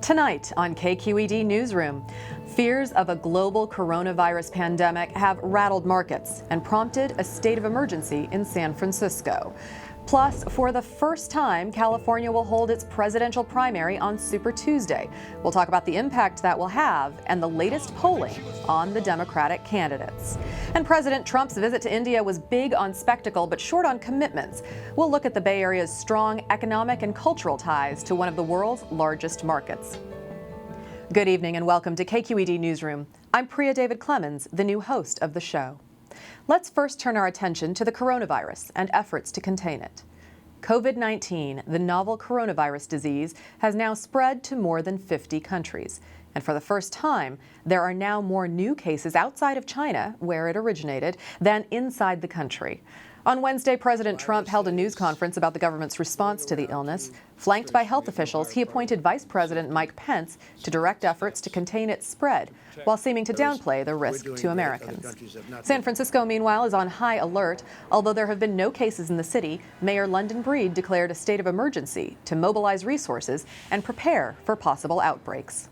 Tonight on KQED-Newsroom, fears of a global coronavirus pandemic have rattled markets and prompted a state of emergency in San Francisco. Plus, for the first time, California will hold its presidential primary on Super Tuesday. We'll talk about the impact that will have and the latest polling on the Democratic candidates. And President Trump's visit to India was big on spectacle but short on commitments. We'll look at the Bay Area's strong economic and cultural ties to one of the world's largest markets. Good evening and welcome to KQED Newsroom. I'm Priya David Clemens, the new host of the show. Let's first turn our attention to the coronavirus and efforts to contain it. COVID-19, the novel coronavirus disease, has now spread to more than 50 countries. And for the first time, there are now more new cases outside of China, where it originated, than inside the country. On Wednesday, President Trump held a news conference about the government's response to the illness. Flanked by health officials, he appointed Vice President Mike Pence to direct efforts to contain its spread, while seeming to downplay the risk to Americans. San Francisco, meanwhile, is on high alert. Although there have been no cases in the city, Mayor London Breed declared a state of emergency to mobilize resources and prepare for possible outbreaks.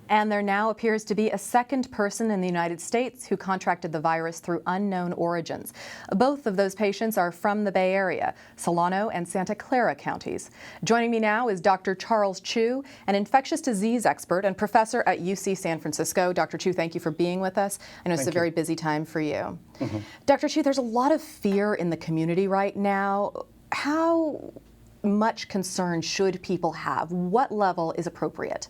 And there now appears to be a second person in the United States who contracted the virus through unknown origins. Both of those patients are from the Bay Area, Solano and Santa Clara counties. Joining me now is Dr. Charles Chiu, an infectious disease expert and professor at UC San Francisco. Dr. Chiu, thank you for being with us. I know it's a very busy time for you. Dr. Chiu, there's a lot of fear in the community right now. How much concern should people have? What level is appropriate?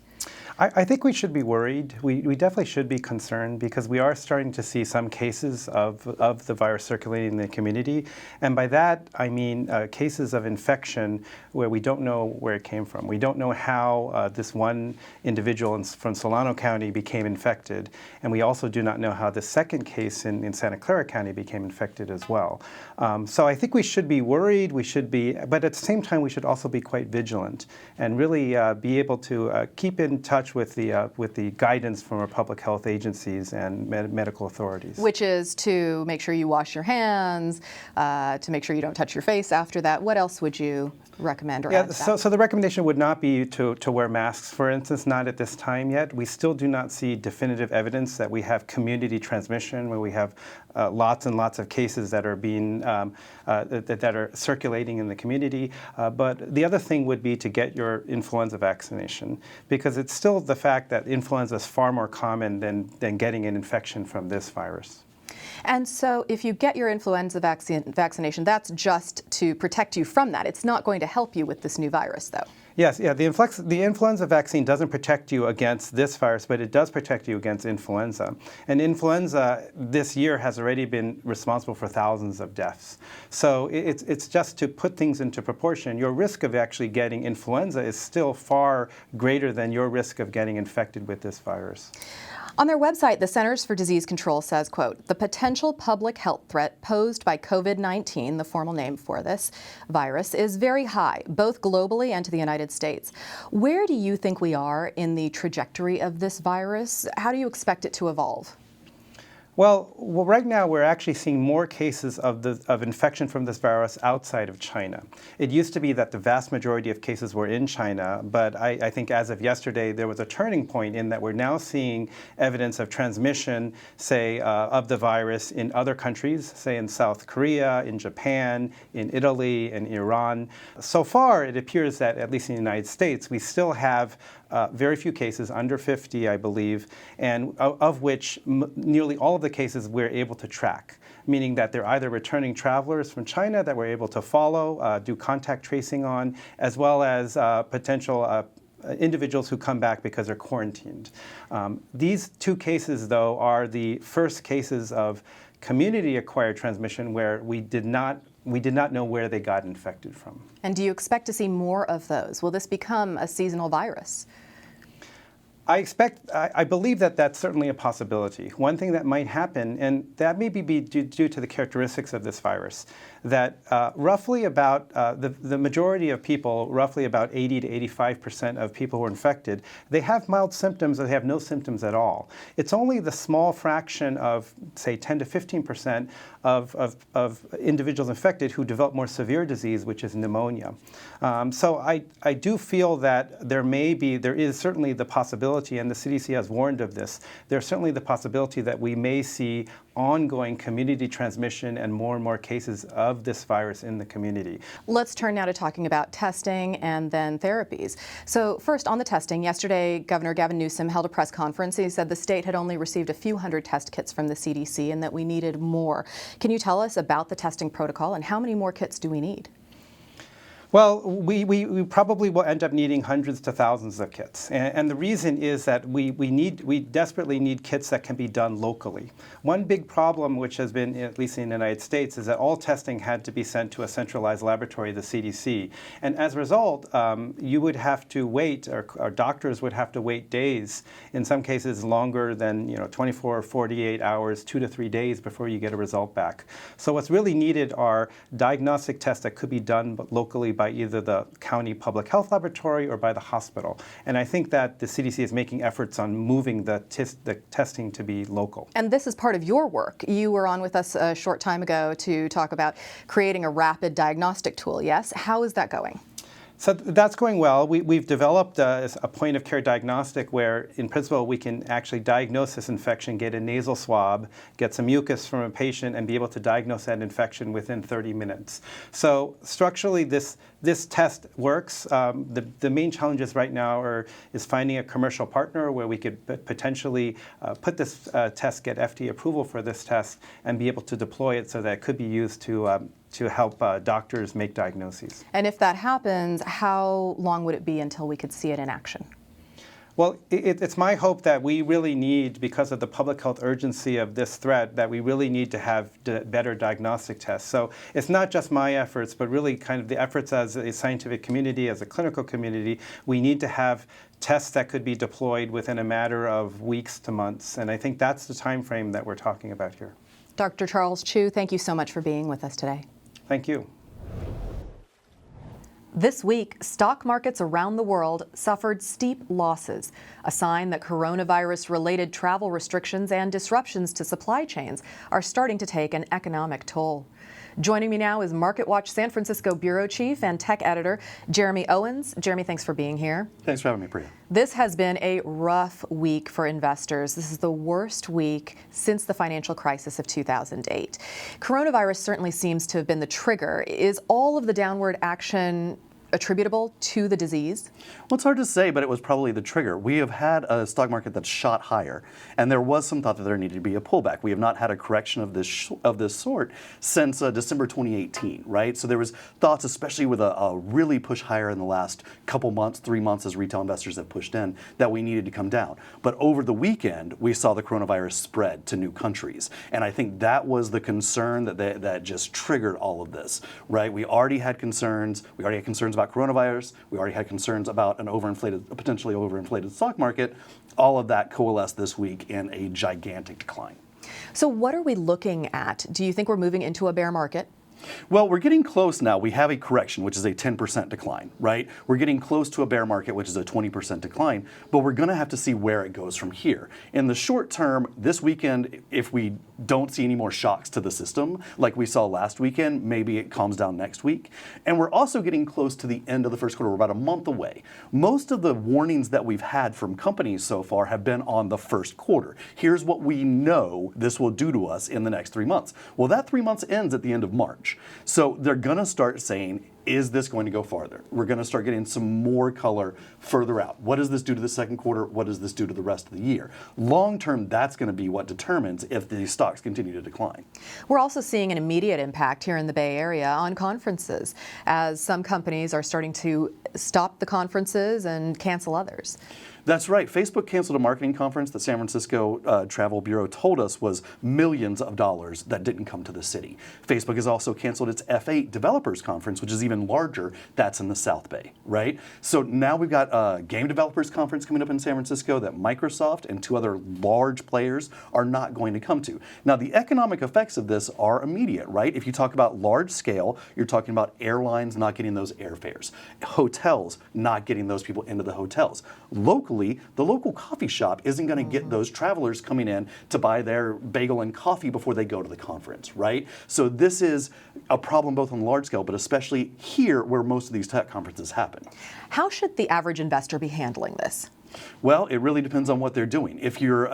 I think we should be worried. We definitely should be concerned because we are starting to see some cases of the virus circulating in the community. And by that, I mean cases of infection where we don't know where it came from. We don't know how this one individual from Solano County became infected. And we also do not know how the second case in Santa Clara County became infected as well. So I think we should be worried. But at the same time, we should also be quite vigilant and really be able to keep in touch with the guidance from our public health agencies and medical authorities. Which is to make sure you wash your hands, to make sure you don't touch your face after that. What else would you recommend or add to that? So the recommendation would not be to wear masks, for instance, not at this time yet. We still do not see definitive evidence that we have community transmission, where we have lots and lots of cases that are being that are circulating in the community. But the other thing would be to get your influenza vaccination, because it's still the fact that influenza is far more common than getting an infection from this virus. And so if you get your influenza vaccination, that's just to protect you from that. It's not going to help you with this new virus, though. Yes, the influenza vaccine doesn't protect you against this virus, but it does protect you against influenza. And influenza this year has already been responsible for thousands of deaths. So it's just to put things into proportion. Your risk of actually getting influenza is still far greater than your risk of getting infected with this virus. On their website, the Centers for Disease Control says, quote, "The potential public health threat posed by COVID-19, the formal name for this virus, is very high, both globally and to the United States." Where do you think we are in the trajectory of this virus? How do you expect it to evolve? Well, right now we're actually seeing more cases of infection from this virus outside of China. It used to be that the vast majority of cases were in China, but I think as of yesterday there was a turning point in that we're now seeing evidence of transmission, say, of the virus in other countries, say in South Korea, in Japan, in Italy, and Iran. So far, it appears that, at least in the United States, we still have very few cases, under 50, I believe, and of which nearly all of the cases we're able to track, meaning that they're either returning travelers from China that we're able to follow, do contact tracing on, as well as potential individuals who come back because they're quarantined. These two cases, though, are the first cases of community-acquired transmission where we did not know where they got infected from. And do you expect to see more of those? Will this become a seasonal virus? I believe that that's certainly a possibility. One thing that might happen, and that may be due to the characteristics of this virus, that roughly about the majority of people, roughly about 80 to 85% of people who are infected, they have mild symptoms or they have no symptoms at all. It's only the small fraction of, say, 10 to 15% of individuals infected who develop more severe disease, which is pneumonia. So I do feel that there is certainly the possibility, and the CDC has warned of this, there's certainly the possibility that we may see ongoing community transmission and more cases of this virus in the community. Let's turn now to talking about testing and then therapies. So first, on the testing, yesterday Governor Gavin Newsom held a press conference. He said the state had only received a few hundred test kits from the CDC and that we needed more. Can you tell us about the testing protocol and how many more kits do we need? Well, we probably will end up needing hundreds to thousands of kits. And the reason is that we desperately need kits that can be done locally. One big problem, which has been, at least in the United States, is that all testing had to be sent to a centralized laboratory, the CDC. And as a result, you would have to wait, or doctors would have to wait days, in some cases longer than 24 or 48 hours, 2 to 3 days before you get a result back. So what's really needed are diagnostic tests that could be done locally by either the county public health laboratory or by the hospital. And I think that the CDC is making efforts on moving the testing to be local. And this is part of your work. You were on with us a short time ago to talk about creating a rapid diagnostic tool, yes? How is that going? So that's going well. We've developed a point-of-care diagnostic where, in principle, we can actually diagnose this infection, get a nasal swab, get some mucus from a patient, and be able to diagnose that infection within 30 minutes. So structurally, this test works. The main challenges right now is finding a commercial partner where we could potentially put this test, get FDA approval for this test, and be able to deploy it so that it could be used to help doctors make diagnoses. And if that happens, how long would it be until we could see it in action? Well, it's my hope that we really need, because of the public health urgency of this threat, that we really need to have better diagnostic tests. So it's not just my efforts, but really kind of the efforts as a scientific community, as a clinical community. We need to have tests that could be deployed within a matter of weeks to months. And I think that's the time frame that we're talking about here. Dr. Charles Chiu, thank you so much for being with us today. Thank you. This week, stock markets around the world suffered steep losses, a sign that coronavirus-related travel restrictions and disruptions to supply chains are starting to take an economic toll. Joining me now is MarketWatch San Francisco Bureau Chief and Tech Editor Jeremy Owens. Jeremy, thanks for being here. Thanks for having me, Priya. This has been a rough week for investors. This is the worst week since the financial crisis of 2008. Coronavirus certainly seems to have been the trigger. Is all of the downward action attributable to the disease? Well, it's hard to say, but it was probably the trigger. We have had a stock market that's shot higher, and there was some thought that there needed to be a pullback. We have not had a correction of this sort since December 2018, right? So there was thoughts, especially with a really push higher in the last couple months, 3 months as retail investors have pushed in, that we needed to come down. But over the weekend, we saw the coronavirus spread to new countries, and I think that was the concern that just triggered all of this, right? We already had concerns. We already had concerns about coronavirus. We already had concerns about a potentially overinflated stock market. All of that coalesced this week in a gigantic decline. So what are we looking at? Do you think we're moving into a bear market? Well, we're getting close now. We have a correction, which is a 10% decline, right? We're getting close to a bear market, which is a 20% decline, but we're going to have to see where it goes from here. In the short term, this weekend, if we don't see any more shocks to the system like we saw last weekend, maybe it calms down next week. And we're also getting close to the end of the first quarter. We're about a month away. Most of the warnings that we've had from companies so far have been on the first quarter. Here's what we know this will do to us in the next 3 months. Well, that 3 months ends at the end of March. So they're going to start saying, is this going to go farther? We're going to start getting some more color further out. What does this do to the second quarter? What does this do to the rest of the year? Long term, that's going to be what determines if these stocks continue to decline. We're also seeing an immediate impact here in the Bay Area on conferences, as some companies are starting to stop the conferences and cancel others. That's right. Facebook canceled a marketing conference that San Francisco Travel Bureau told us was millions of dollars that didn't come to the city. Facebook has also canceled its F8 Developers Conference, which is even larger. That's in the South Bay, right? So now we've got a Game Developers Conference coming up in San Francisco that Microsoft and 2 other large players are not going to come to. Now, the economic effects of this are immediate, right? If you talk about large scale, you're talking about airlines not getting those airfares, hotels not getting those people into the hotels. Locally, the local coffee shop isn't going to get those travelers coming in to buy their bagel and coffee before they go to the conference, right? So this is a problem both on large scale, but especially here where most of these tech conferences happen. How should the average investor be handling this? Well, it really depends on what they're doing. If you're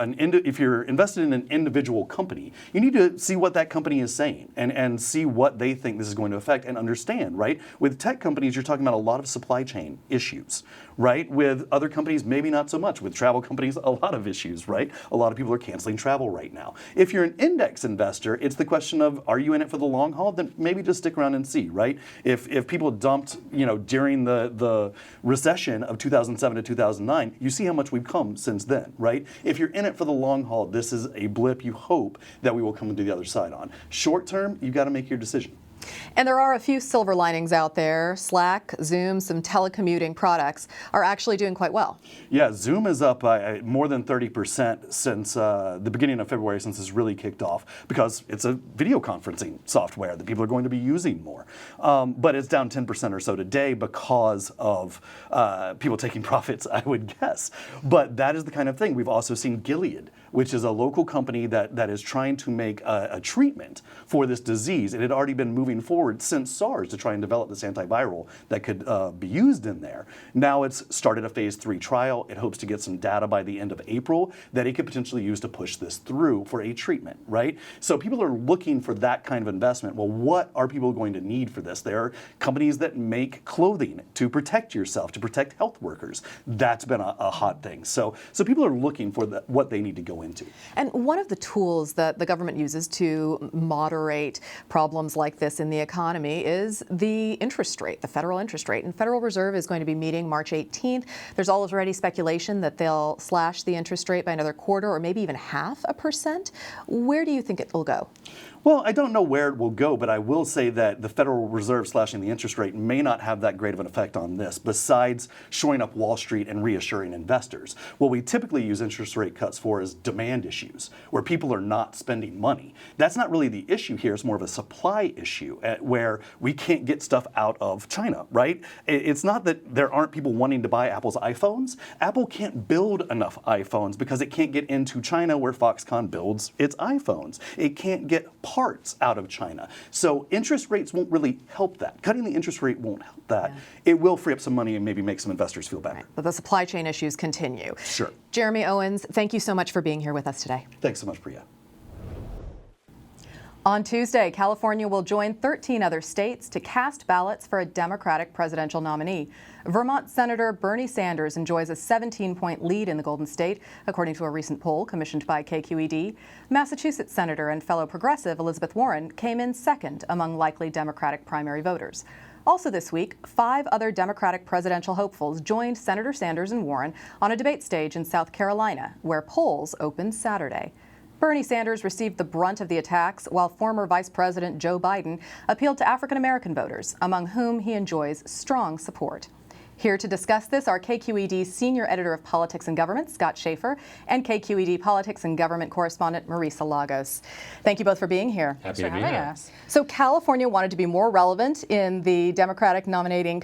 invested in an individual company, you need to see what that company is saying and see what they think this is going to affect and understand, right? With tech companies, you're talking about a lot of supply chain issues, right? With other companies, maybe not so much. With travel companies, a lot of issues, right? A lot of people are canceling travel right now. If you're an index investor, it's the question of, are you in it for the long haul? Then maybe just stick around and see, right? If people dumped, during the recession of 2007 to 2009, you see how much we've come since then, right? If you're in it for the long haul, this is a blip you hope that we will come to the other side on. Short term, you've got to make your decision. And there are a few silver linings out there. Slack, Zoom, some telecommuting products are actually doing quite well. Yeah, Zoom is up by more than 30% since the beginning of February, since this really kicked off, because it's a video conferencing software that people are going to be using more. But it's down 10% or so today because of people taking profits, I would guess. But that is the kind of thing. We've also seen Gilead, which is a local company that is trying to make a treatment for this disease. It had already been moving forward since SARS to try and develop this antiviral that could be used in there. Now it's started a phase 3 trial. It hopes to get some data by the end of April that it could potentially use to push this through for a treatment, right? So people are looking for that kind of investment. Well, what are people going to need for this? There are companies that make clothing to protect yourself, to protect health workers. That's been a hot thing. So people are looking for what they need to go into. And one of the tools that the government uses to moderate problems like this in the economy is the interest rate, the federal interest rate. And Federal Reserve is going to be meeting March 18th. There's already speculation that they'll slash the interest rate by another 1/4 or maybe even 0.5%. Where do you think it will go? Well, I don't know where it will go, but I will say that the Federal Reserve slashing the interest rate may not have that great of an effect on this, besides shoring up Wall Street and reassuring investors. What we typically use interest rate cuts for is demand issues, where people are not spending money. That's not really the issue here. It's more of a supply issue where we can't get stuff out of China, right? It's not that there aren't people wanting to buy Apple's iPhones. Apple can't build enough iPhones because it can't get into China where Foxconn builds its iPhones. It can't get parts out of China. So interest rates won't really help that. Cutting the interest rate won't help that. Yeah. It will free up some money and maybe make some investors feel better. Right. But the supply chain issues continue. Sure. Jeremy Owens, thank you so much for being here with us today. Thanks so much, Priya. On Tuesday, California will join 13 other states to cast ballots for a Democratic presidential nominee. Vermont Senator Bernie Sanders enjoys a 17-point lead in the Golden State, according to a recent poll commissioned by KQED. Massachusetts Senator and fellow progressive Elizabeth Warren came in second among likely Democratic primary voters. Also this week, 5 other Democratic presidential hopefuls joined Senator Sanders and Warren on a debate stage in South Carolina, where polls opened Saturday. Bernie Sanders received the brunt of the attacks, while former Vice President Joe Biden appealed to African-American voters, among whom he enjoys strong support. Here to discuss this are KQED Senior Editor of Politics and Government, Scott Schaefer, and KQED Politics and Government Correspondent, Marisa Lagos. Thank you both for being here. Happy to be here. So California wanted to be more relevant in the Democratic nominating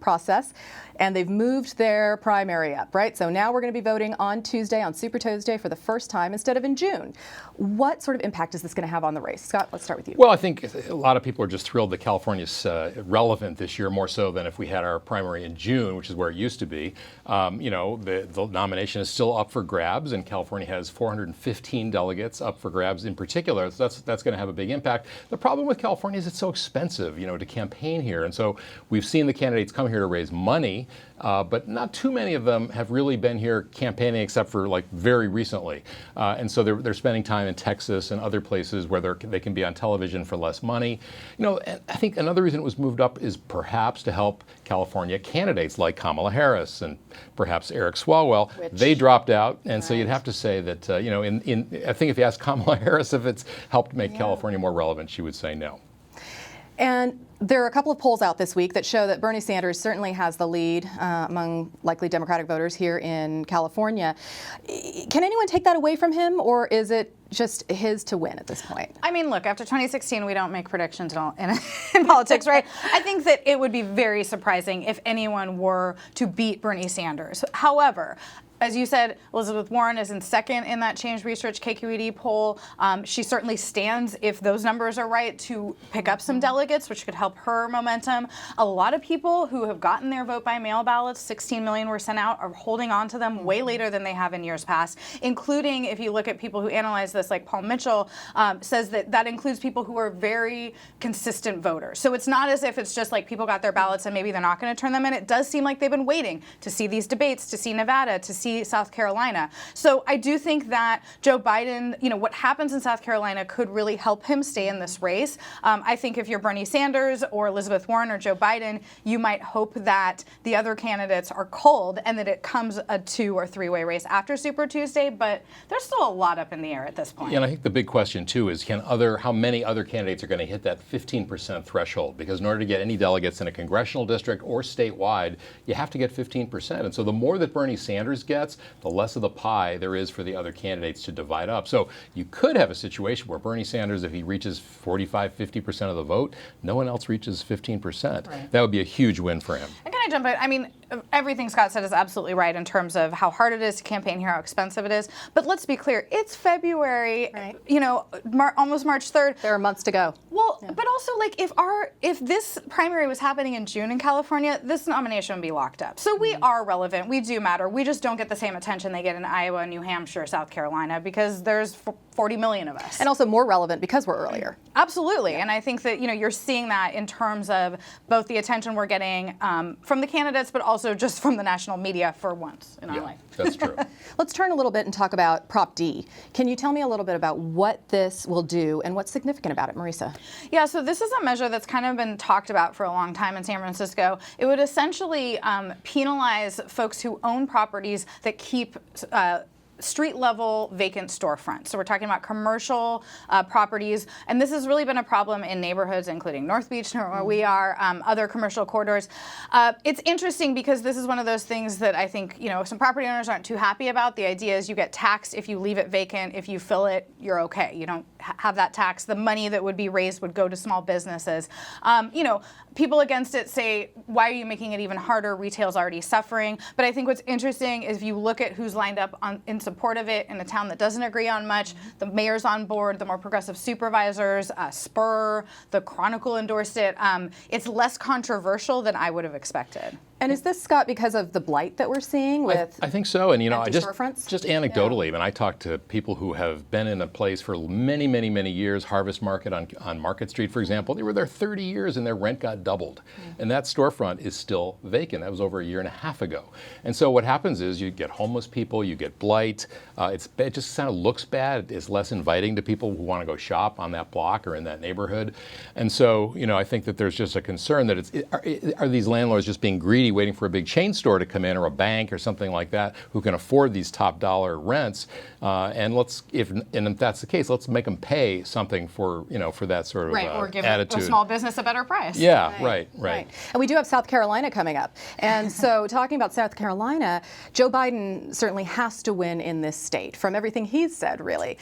process, and they've moved their primary up, right? So now we're going to be voting on Tuesday, on Super Tuesday, for the first time instead of in June. What sort of impact is this going to have on the race? Scott, let's start with you. Well, I think a lot of people are just thrilled that California's relevant this year, more so than if we had our primary in June, which is where it used to be. The nomination is still up for grabs, and California has 415 delegates up for grabs in particular. So that's going to have a big impact. The problem with California is it's so expensive, to campaign here. And so we've seen the candidates come here to raise money, but not too many of them have really been here campaigning except for very recently. And so they're spending time in Texas and other places where they can be on television for less money. And I think another reason it was moved up is perhaps to help California candidates candidates like Kamala Harris and perhaps Eric Swalwell. They dropped out, and so you'd have to say that I think if you ask Kamala Harris if it's helped make California more relevant, she would say no. And there are a couple of polls out this week that show that Bernie Sanders certainly has the lead among likely Democratic voters here in California. Can anyone take that away from him, or is it just his to win at this point? I mean, look, after 2016, we don't make predictions in politics, right? I think that it would be very surprising if anyone were to beat Bernie Sanders. However, as you said, Elizabeth Warren is in second in that Change Research KQED poll. She certainly stands, if those numbers are right, to pick up some delegates, which could help her momentum. A lot of people who have gotten their vote by mail ballots, 16 million were sent out, are holding on to them way later than they have in years past, including, if you look at people who analyze this, like Paul Mitchell, says that includes people who are very consistent voters. So it's not as if it's just like people got their ballots and maybe they're not going to turn them in. It does seem like they've been waiting to see these debates, to see Nevada, to see South Carolina. So I do think that Joe Biden, what happens in South Carolina could really help him stay in this race. I think if you're Bernie Sanders or Elizabeth Warren or Joe Biden, you might hope that the other candidates are culled and that it comes a 2 or 3-way race after Super Tuesday, but there's still a lot up in the air at this point. Yeah, and I think the big question too is how many other candidates are going to hit that 15% threshold? Because in order to get any delegates in a congressional district or statewide, you have to get 15%. And so the more that Bernie Sanders gets, the less of the pie there is for the other candidates to divide up. So you could have a situation where Bernie Sanders, if he reaches 45, 50% of the vote, no one else reaches 15%. Right. That would be a huge win for him. And can I jump in? I mean, everything Scott said is absolutely right in terms of how hard it is to campaign here, how expensive it is. But let's be clear, it's February, right. Almost March 3rd. There are months to go. Well, but also, like, if this primary was happening in June in California, this nomination would be locked up. So we are relevant. We do matter. We just don't get the same attention they get in Iowa, New Hampshire, South Carolina, because there's 40 million of us. And also more relevant because we're earlier. Absolutely. And I think that, you're seeing that in terms of both the attention we're getting from the candidates, but also just from the national media for once in our life. That's true. Let's turn a little bit and talk about Prop D. Can you tell me a little bit about what this will do and what's significant about it, Marisa? Yeah, so this is a measure that's kind of been talked about for a long time in San Francisco. It would essentially penalize folks who own properties that keep street-level vacant storefronts. So we're talking about commercial properties, and this has really been a problem in neighborhoods, including North Beach, where we are, other commercial corridors. It's interesting because this is one of those things that I think, some property owners aren't too happy about. The idea is you get taxed if you leave it vacant. If you fill it, you're okay. You don't have that tax. The money that would be raised would go to small businesses. People against it say, why are you making it even harder? Retail's already suffering. But I think what's interesting is if you look at who's lined up in support of it in a town that doesn't agree on much, the mayor's on board, the more progressive supervisors, Spur, the Chronicle endorsed it. It's less controversial than I would have expected. And is this, Scott, because of the blight that we're seeing with I think so. And, I just anecdotally, when I talk to people who have been in a place for many, many, many years, Harvest Market on Market Street, for example, they were there 30 years and their rent got doubled. And that storefront is still vacant. That was over a year and a half ago. And so what happens is you get homeless people, you get blight. It just kind of looks bad. It's less inviting to people who want to go shop on that block or in that neighborhood. And so, I think that there's just a concern that are these landlords just being greedy, waiting for a big chain store to come in or a bank or something like that who can afford these top dollar rents. And if that's the case, let's make them pay something for that sort of or give attitude. a small business a better price. Yeah, right. And we do have South Carolina coming up. And so talking about South Carolina, Joe Biden certainly has to win in this state from everything he's said, really.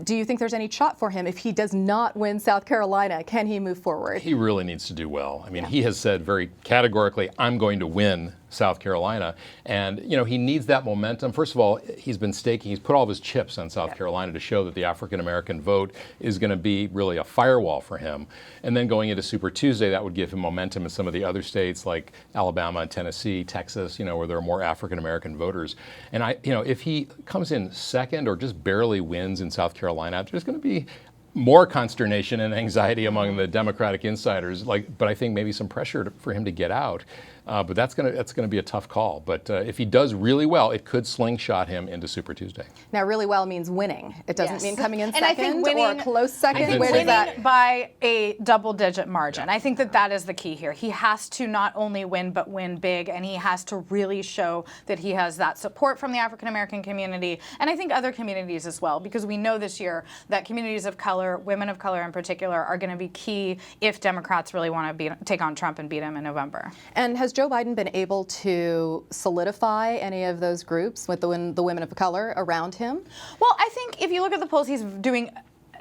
Do you think there's any shot for him if he does not win South Carolina? Can he move forward? He really needs to do well. I mean, he has said very categorically, I'm going to win South Carolina. And, he needs that momentum. First of all, he's put all of his chips on South Carolina to show that the African-American vote is going to be really a firewall for him. And then going into Super Tuesday, that would give him momentum in some of the other states like Alabama and Tennessee, Texas, where there are more African-American voters. And if he comes in second or just barely wins in South Carolina, there's going to be more consternation and anxiety among the Democratic insiders. But I think maybe some pressure for him to get out. But that's gonna be a tough call. But if he does really well, it could slingshot him into Super Tuesday. Now, really well means winning. It doesn't mean coming in And I think second or a close second. I think Where does winning that? by a double-digit margin. I think that is the key here. He has to not only win, but win big, and he has to really show that he has that support from the African-American community, and I think other communities as well, because we know this year that communities of color, women of color in particular, are going to be key if Democrats really want to take on Trump and beat him in November. And has Joe Biden been able to solidify any of those groups with the women of color around him? Well, I think if you look at the polls, he's doing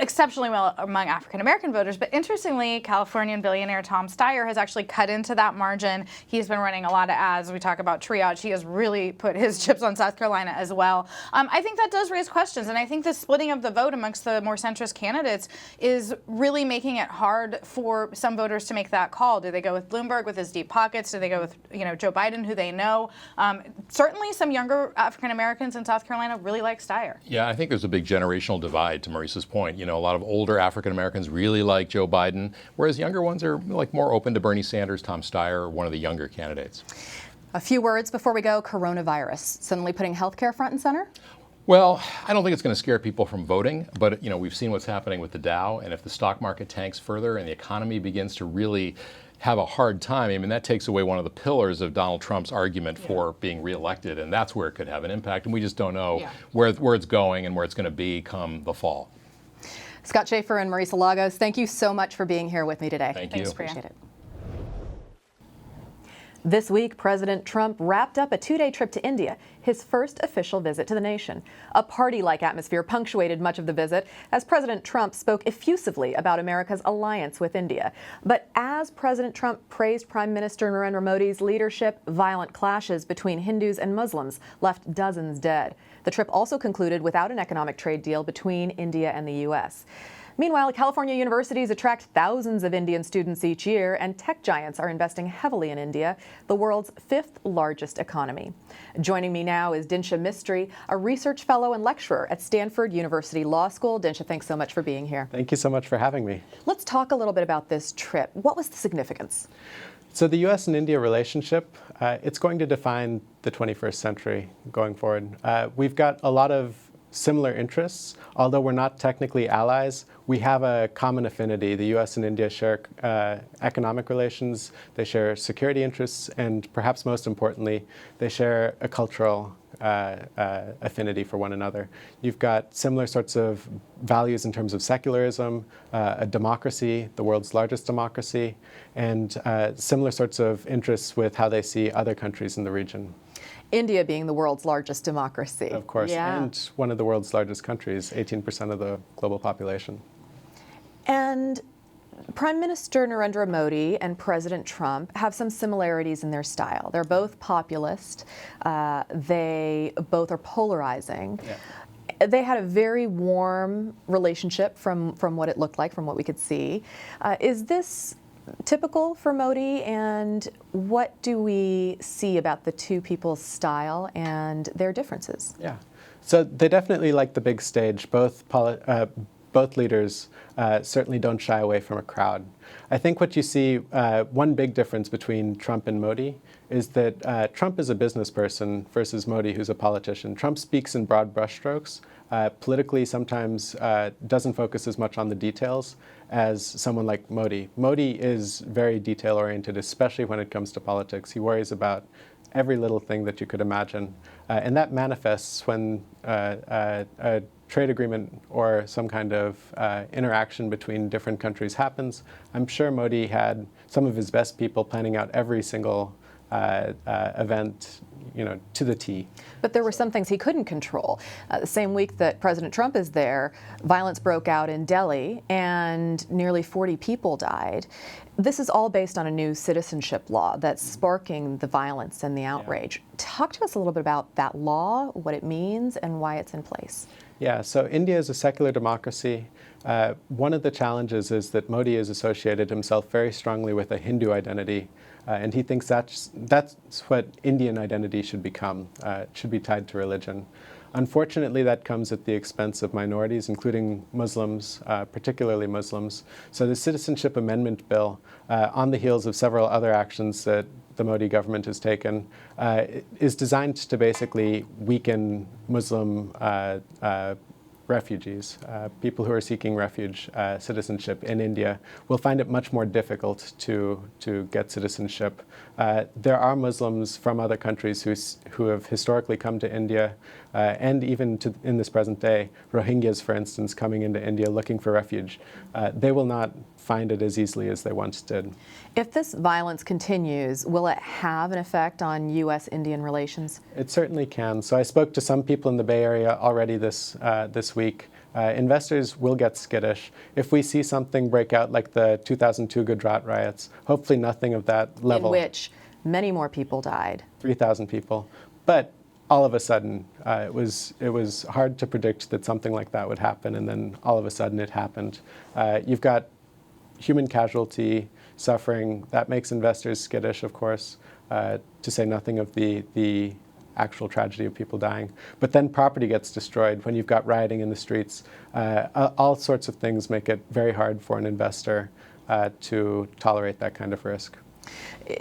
exceptionally well among African-American voters, but interestingly, Californian billionaire Tom Steyer has actually cut into that margin. He's been running a lot of ads. We talk about triage. He has really put his chips on South Carolina as well. I think that does raise questions, and I think the splitting of the vote amongst the more centrist candidates is really making it hard for some voters to make that call. Do they go with Bloomberg with his deep pockets? Do they go with Joe Biden, who they know? Certainly, some younger African-Americans in South Carolina really like Steyer. Yeah, I think there's a big generational divide, to Maurice's point. A lot of older African Americans really like Joe Biden, whereas younger ones are more open to Bernie Sanders, Tom Steyer, one of the younger candidates. A few words before we go. Coronavirus suddenly putting healthcare front and center? Well, I don't think it's going to scare people from voting, but we've seen what's happening with the Dow, and if the stock market tanks further and the economy begins to really have a hard time, that takes away one of the pillars of Donald Trump's argument for being reelected, and that's where it could have an impact, and we just don't know where it's going and where it's going to be come the fall. Scott Schaefer and Marisa Lagos, thank you so much for being here with me today. Thank you. Thanks, Priya. Appreciate it. This week, President Trump wrapped up a two-day trip to India, his first official visit to the nation. A party-like atmosphere punctuated much of the visit as President Trump spoke effusively about America's alliance with India. But as President Trump praised Prime Minister Narendra Modi's leadership, violent clashes between Hindus and Muslims left dozens dead. The trip also concluded without an economic trade deal between India and the U.S. Meanwhile, California universities attract thousands of Indian students each year, and tech giants are investing heavily in India, the world's fifth largest economy. Joining me now is Dinsha Mistry, a research fellow and lecturer at Stanford University Law School. Dinsha, thanks so much for being here. Thank you so much for having me. Let's talk a little bit about this trip. What was the significance? So the U.S. and India relationship, it's going to define the 21st century going forward. We've got a lot of similar interests. Although we're not technically allies, we have a common affinity. The U.S. and India share economic relations, they share security interests, and perhaps most importantly, they share a cultural affinity for one another. You've got similar sorts of values in terms of secularism, a democracy, the world's largest democracy, and similar sorts of interests with how they see other countries in the region. India being the world's largest democracy. Of course, and one of the world's largest countries, 18% of the global population. And Prime Minister Narendra Modi and President Trump have some similarities in their style. They're both populist. They both are polarizing. Yeah. They had a very warm relationship from what it looked like, from what we could see. Is this typical for Modi, and what do we see about the two people's style and their differences? Yeah, so they definitely like the big stage. Both leaders certainly don't shy away from a crowd. I think what you see, one big difference between Trump and Modi is that Trump is a business person versus Modi, who's a politician. Trump speaks in broad brushstrokes. Politically, sometimes doesn't focus as much on the details as someone like Modi. Modi is very detail-oriented, especially when it comes to politics. He worries about every little thing that you could imagine. And that manifests when a trade agreement or some kind of interaction between different countries happens. I'm sure Modi had some of his best people planning out every single event, to the T. But there were some things he couldn't control. The same week that President Trump is there, violence broke out in Delhi and nearly 40 people died. This is all based on a new citizenship law that's sparking the violence and the outrage. Yeah. Talk to us a little bit about that law, what it means, and why it's in place. Yeah, so India is a secular democracy. One of the challenges is that Modi has associated himself very strongly with a Hindu identity. And he thinks that's what Indian identity should become. It should be tied to religion. Unfortunately, that comes at the expense of minorities, including Muslims, particularly Muslims. So the Citizenship Amendment Bill, on the heels of several other actions that the Modi government has taken, is designed to basically weaken Muslim refugees, people who are seeking refuge citizenship in India, will find it much more difficult to get citizenship. There are Muslims from other countries who have historically come to India, and even in this present day, Rohingyas, for instance, coming into India looking for refuge. They will not find it as easily as they once did. If this violence continues, will it have an effect on U.S.-Indian relations? It certainly can. So I spoke to some people in the Bay Area already this week. Investors will get skittish. If we see something break out like the 2002 Gujarat riots, hopefully nothing of that level. In which many more people died. 3,000 people. But all of a sudden, it was hard to predict that something like that would happen, and then all of a sudden it happened. You've got human casualty, suffering. That makes investors skittish, of course, to say nothing of the actual tragedy of people dying. But then property gets destroyed when you've got rioting in the streets. All sorts of things make it very hard for an investor to tolerate that kind of risk.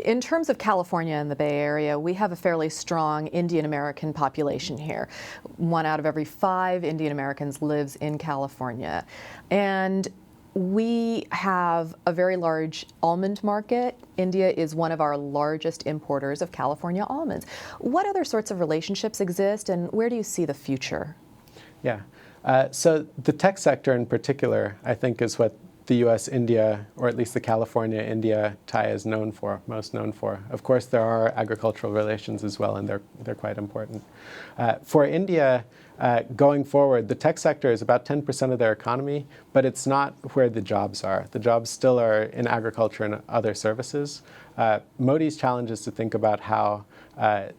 In terms of California and the Bay Area, we have a fairly strong Indian American population here. 1 out of every 5 Indian Americans lives in California. And we have a very large almond market. India is one of our largest importers of California almonds. What other sorts of relationships exist, and where do you see the future? Yeah. So the tech sector in particular, I think, is what the U.S.-India, or at least the California-India tie is most known for. Of course, there are agricultural relations as well, and they're quite important. For India, going forward, the tech sector is about 10% of their economy, but it's not where the jobs are. The jobs still are in agriculture and other services. Modi's challenge is to think about how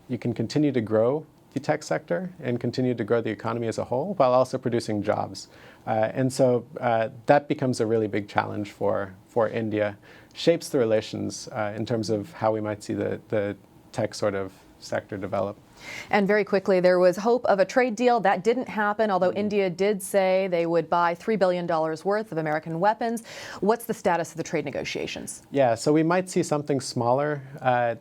you can continue to grow the tech sector and continue to grow the economy as a whole while also producing jobs. And so that becomes a really big challenge for India, shapes the relations in terms of how we might see the tech sort of sector develop. And very quickly, there was hope of a trade deal. That didn't happen, although India did say they would buy $3 billion worth of American weapons. What's the status of the trade negotiations? Yeah, so we might see something smaller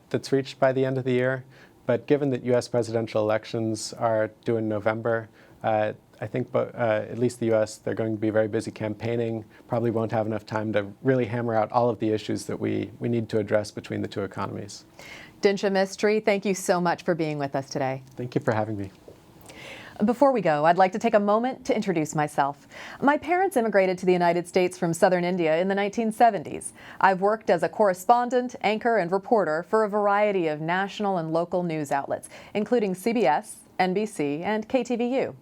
that's reached by the end of the year. But given that U.S. presidential elections are due in November, I think at least the U.S., they're going to be very busy campaigning, probably won't have enough time to really hammer out all of the issues that we need to address between the two economies. Dinsha Mistry, thank you so much for being with us today. Thank you for having me. Before we go, I'd like to take a moment to introduce myself. My parents immigrated to the United States from southern India in the 1970s. I've worked as a correspondent, anchor, and reporter for a variety of national and local news outlets, including CBS, NBC, and KTVU.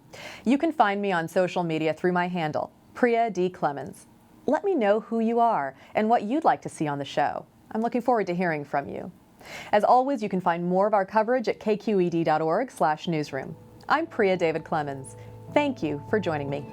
You can find me on social media through my handle, Priya D. Clemens. Let me know who you are and what you'd like to see on the show. I'm looking forward to hearing from you. As always, you can find more of our coverage at kqed.org/newsroom. I'm Priya David Clemens. Thank you for joining me.